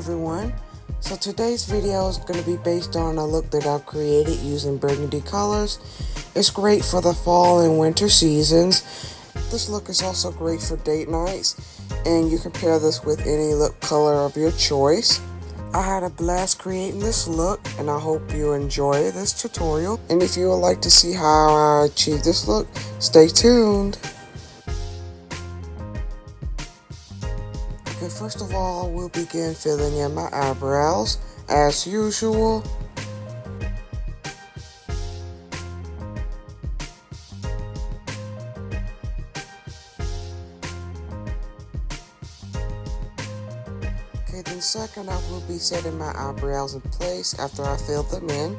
everyone. So today's video is going to be based on a look that I've created using burgundy colors. It's great for the fall and winter seasons. This look is also great for date nights, and you can pair this with any lip color of your choice. I had a blast creating this look, and I hope you enjoy this tutorial. And if you would like to see how I achieve this look, stay tuned. Okay, first of all, we'll begin filling in my eyebrows as usual. Okay, then second, I will be setting my eyebrows in place after I fill them in.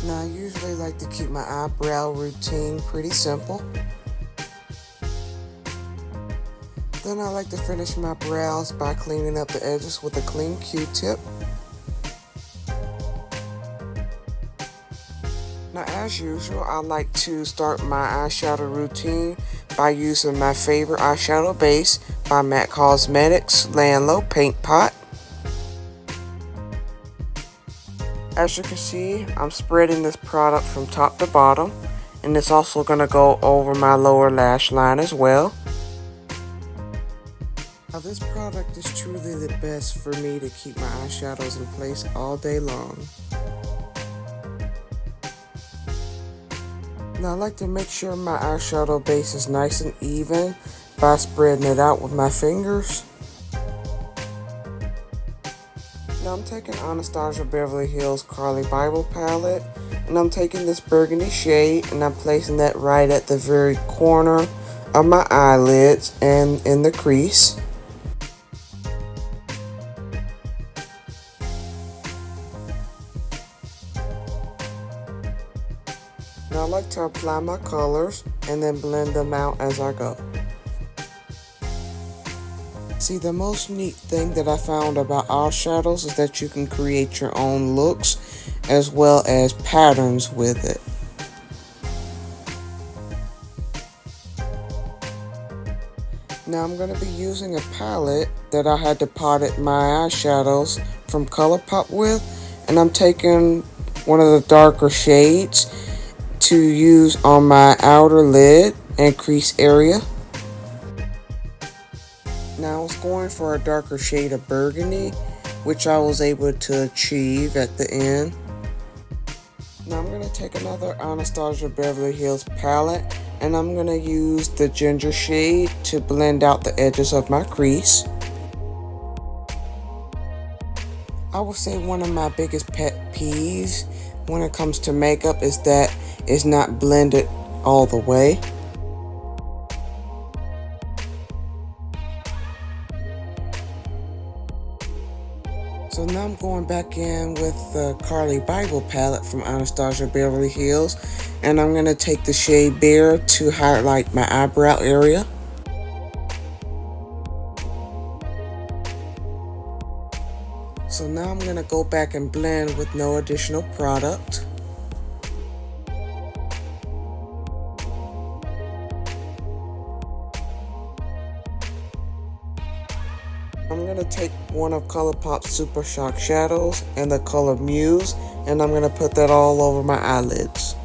Now, I usually like to keep my eyebrow routine pretty simple. Then I like to finish my brows by cleaning up the edges with a clean Q-tip. Now, as usual, I like to start my eyeshadow routine by using my favorite eyeshadow base by MAC Cosmetics Layin Low Paint Pot. As you can see, I'm spreading this product from top to bottom, and it's also going to go over my lower lash line as well. Now, this product is truly the best for me to keep my eyeshadows in place all day long. Now, I like to make sure my eyeshadow base is nice and even by spreading it out with my fingers. Now, I'm taking Anastasia Beverly Hills Carli Bybel palette, and I'm taking this burgundy shade and I'm placing that right at the very corner of my eyelids and in the crease. Now I like to apply my colors and then blend them out as I go. See, the most neat thing that I found about eyeshadows is that you can create your own looks as well as patterns with it. Now I'm going to be using a palette that I had to potted my eyeshadows from Colourpop with, and I'm taking one of the darker shades to use on my outer lid and crease area. Now I was going for a darker shade of burgundy, which I was able to achieve at the end. Now I'm going to take another Anastasia Beverly Hills palette, and I'm going to use the ginger shade to blend out the edges of my crease. I would say one of my biggest pet peeves when it comes to makeup is that it's not blended all the way. So now I'm going back in with the Carli Bybel palette from Anastasia Beverly Hills, and I'm going to take the shade Bare to highlight my eyebrow area. So now I'm going to go back and blend with no additional product. I'm going to take one of Colourpop's Super Shock Shadows and the color Muse, and I'm going to put that all over my eyelids.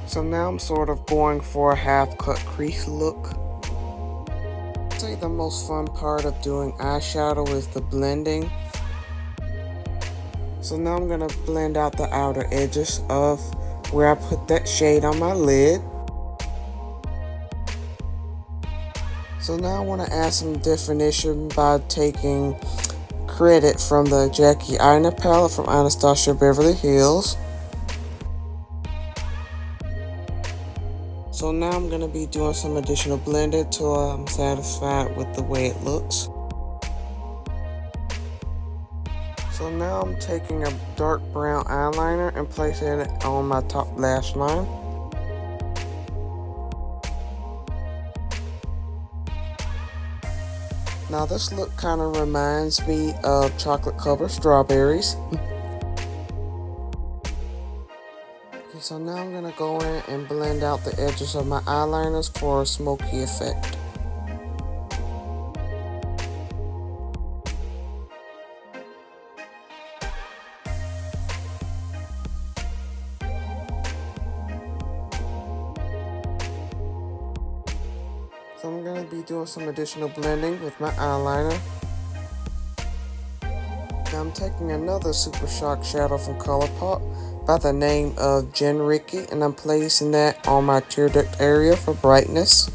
So now I'm sort of going for a half-cut crease look. I'd say the most fun part of doing eyeshadow is the blending. So now I'm going to blend out the outer edges of where I put that shade on my lid. So now I want to add some definition by taking credit from the Jackie Aina palette from Anastasia Beverly Hills. So now I'm going to be doing some additional blending till I'm satisfied with the way it looks. So now I'm taking a dark brown eyeliner and placing it on my top lash line. Now this look kind of reminds me of chocolate covered strawberries. Okay, so now I'm going to go in and blend out the edges of my eyeliners for a smoky effect. So I'm going to be doing some additional blending with my eyeliner. Now I'm taking another Super Shock shadow from Colourpop by the name of Rickey, and I'm placing that on my tear duct area for brightness.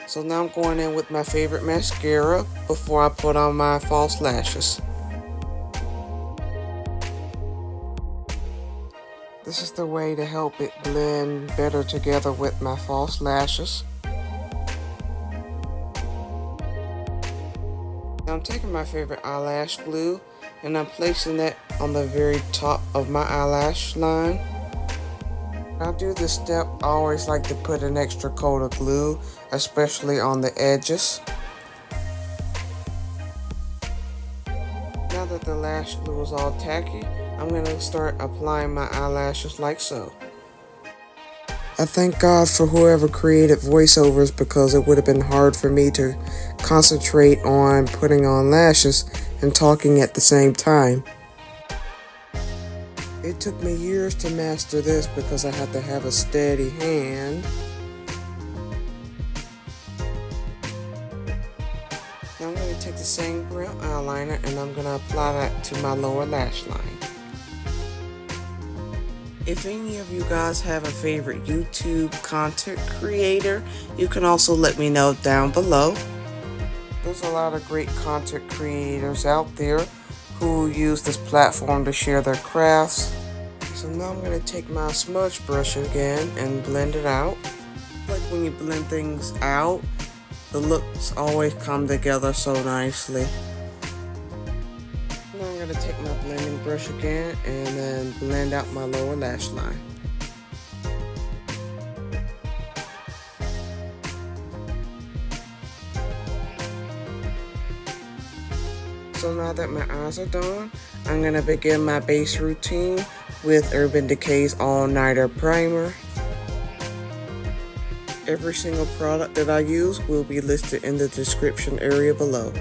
So now I'm going in with my favorite mascara before I put on my false lashes. This is the way to help it blend better together with my false lashes. Now I'm taking my favorite eyelash glue and I'm placing that on the very top of my eyelash line. When I do this step, I always like to put an extra coat of glue, especially on the edges. Now that the lash glue is all tacky, I'm going to start applying my eyelashes like so. I thank God for whoever created voiceovers because it would have been hard for me to concentrate on putting on lashes and talking at the same time. It took me years to master this because I had to have a steady hand. Now I'm going to take the same brown eyeliner and I'm going to apply that to my lower lash line. If any of you guys have a favorite YouTube content creator, you can also let me know down below. There's a lot of great content creators out there who use this platform to share their crafts. So now I'm going to take my smudge brush again and blend it out. Like when you blend things out, the looks always come together so nicely. Now I'm going to take my blending brush again and then blend out my lower lash line. So now that my eyes are done, I'm going to begin my base routine with Urban Decay's All Nighter Primer. Every single product that I use will be listed in the description area below.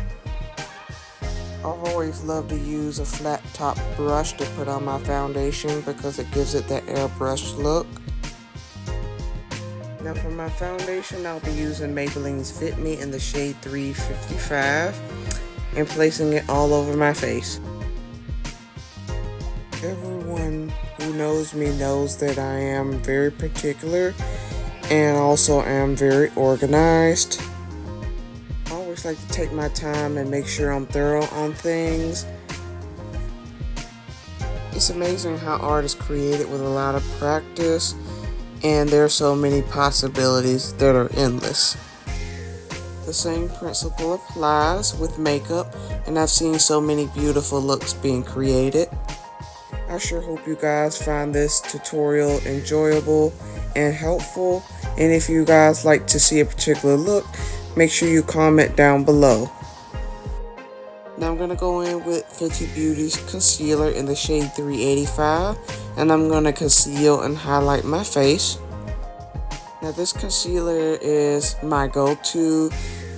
I've always loved to use a flat top brush to put on my foundation because it gives it that airbrush look. Now for my foundation, I'll be using Maybelline's Fit Me in the shade 355 and placing it all over my face. Everyone who knows me knows that I am very particular and also am very organized. I always like to take my time and make sure I'm thorough on things. It's amazing how art is created with a lot of practice, and there are so many possibilities that are endless. The same principle applies with makeup, and I've seen so many beautiful looks being created. I sure hope you guys find this tutorial enjoyable and helpful, and if you guys like to see a particular look, make sure you comment down below. Now I'm going to go in with Fenty Beauty's concealer in the shade 385, and I'm going to conceal and highlight my face. Now this concealer is my go-to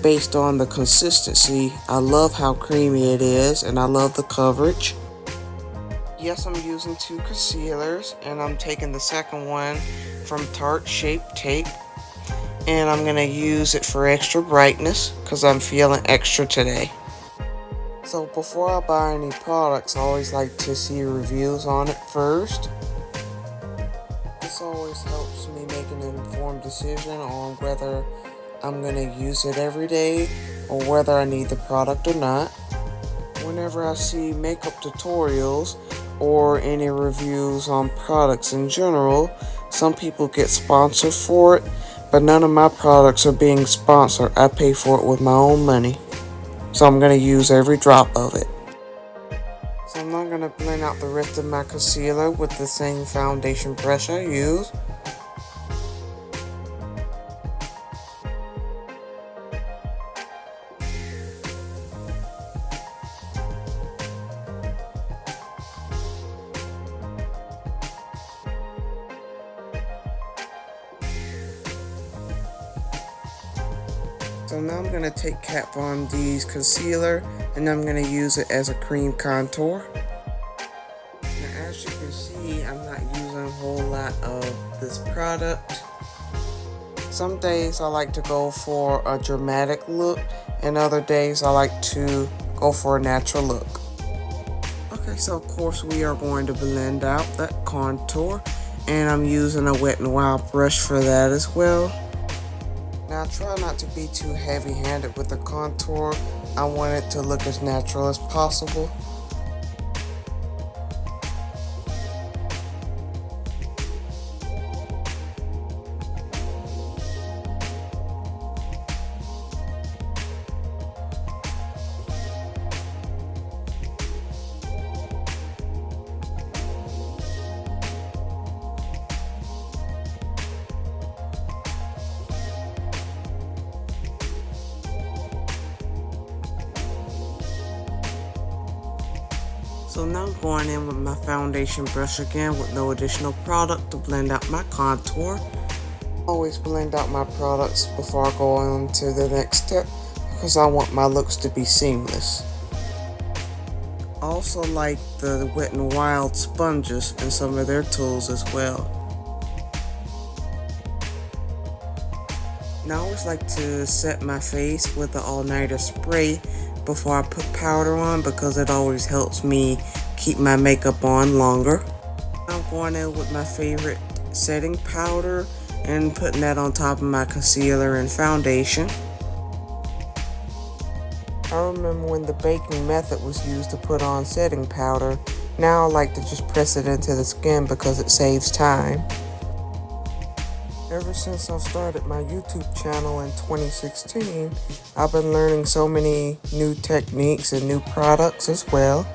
based on the consistency. I love how creamy it is and I love the coverage. Yes, I'm using two concealers and I'm taking the second one from Tarte Shape Tape. And I'm going to use it for extra brightness because I'm feeling extra today. So before I buy any products, I always like to see reviews on it first. This always helps me make an informed decision on whether I'm going to use it every day or whether I need the product or not. Whenever I see makeup tutorials or any reviews on products in general, some people get sponsored for it, but none of my products are being sponsored. I pay for it with my own money. So I'm going to use every drop of it. So I'm not going to blend out the rest of my concealer with the same foundation brush I use. So now I'm going to take Kat Von D's concealer and I'm going to use it as a cream contour. Now as you can see, today I'm not using a whole lot of this product. Some days I like to go for a dramatic look, and other days I like to go for a natural look. Okay, so of course we are going to blend out that contour, and I'm using a Wet n Wild brush for that as well. Now try not to be too heavy-handed with the contour. I want it to look as natural as possible. So now I'm going in with my foundation brush again with no additional product to blend out my contour. Always blend out my products before I go on to the next step because I want my looks to be seamless. I also like the Wet n Wild sponges and some of their tools as well. Now I always like to set my face with the all-nighter spray before I put powder on because it always helps me keep my makeup on longer. I'm going in with my favorite setting powder and putting that on top of my concealer and foundation. I remember when the baking method was used to put on setting powder. Now I like to just press it into the skin because it saves time. Ever since I started my YouTube channel in 2016, I've been learning so many new techniques and new products as well.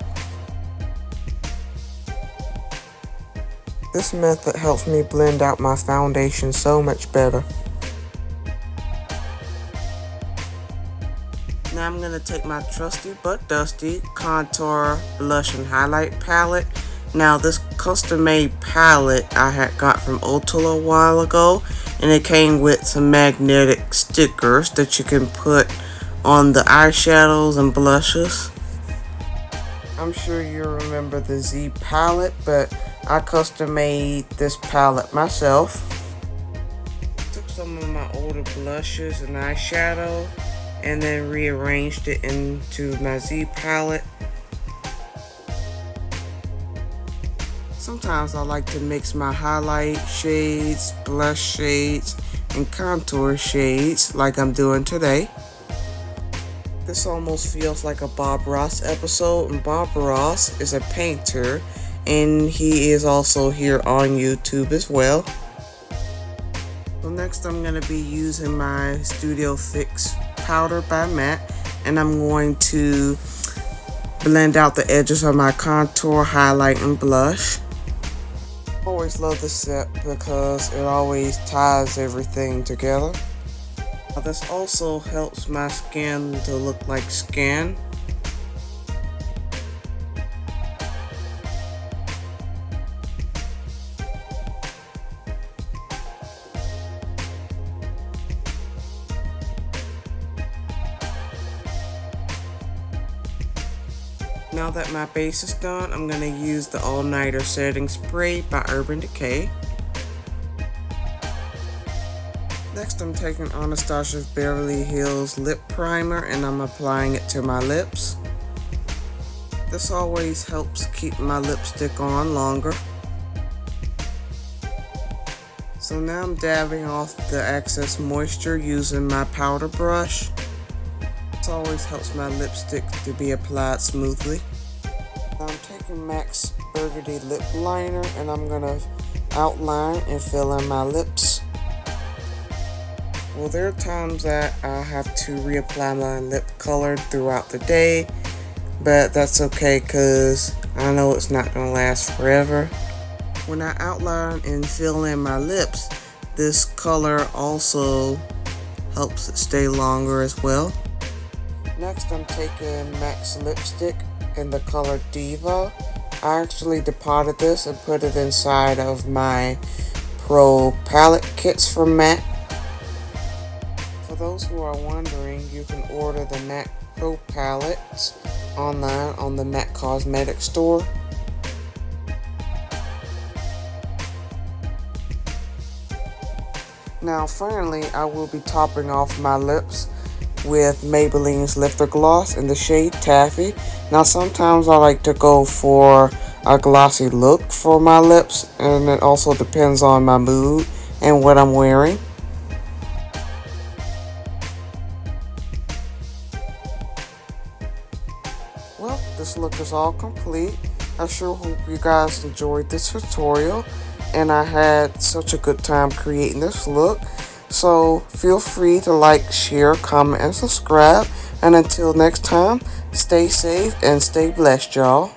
This method helps me blend out my foundation so much better. Now I'm going to take my trusty but dusty contour, blush, and highlight palette. Now this custom made palette I had got from Ulta a while ago, and it came with some magnetic stickers that you can put on the eyeshadows and blushes. I'm sure you remember the Z palette, but I custom made this palette myself. Took some of my older blushes and eyeshadow and then rearranged it into my Z palette. Sometimes I like to mix my highlight shades, blush shades, and contour shades like I'm doing today. This almost feels like a Bob Ross episode, and Bob Ross is a painter and he is also here on YouTube as well. So next I'm going to be using my Studio Fix powder by Matte, and I'm going to blend out the edges of my contour, highlight, and blush. I always love this set because it always ties everything together. This also helps my skin to look like skin. Now that my base is done, I'm going to use the all-nighter setting spray by Urban Decay. Next I'm taking Anastasia's Beverly Hills Lip Primer and I'm applying it to my lips. This always helps keep my lipstick on longer. So now I'm dabbing off the excess moisture using my powder brush. This always helps my lipstick to be applied smoothly. I'm taking MAC's Burgundy Lip Liner and I'm going to outline and fill in my lips. Well, there are times that I have to reapply my lip color throughout the day, but that's okay because I know it's not going to last forever. When I outline and fill in my lips, this color also helps it stay longer as well. Next, I'm taking MAC's lipstick in the color Diva. I actually depotted this and put it inside of my Pro palette kits from MAC. For those who are wondering, you can order the MAC Pro palettes online on the MAC Cosmetic store. Now finally, I will be topping off my lips with Maybelline's Lifter Gloss in the shade Taffy. Now sometimes I like to go for a glossy look for my lips, and it also depends on my mood and what I'm wearing. Well, this look is all complete. I sure hope you guys enjoyed this tutorial, and I had such a good time creating this look. So feel free to like, share, comment, and subscribe. And until next time, stay safe and stay blessed, y'all.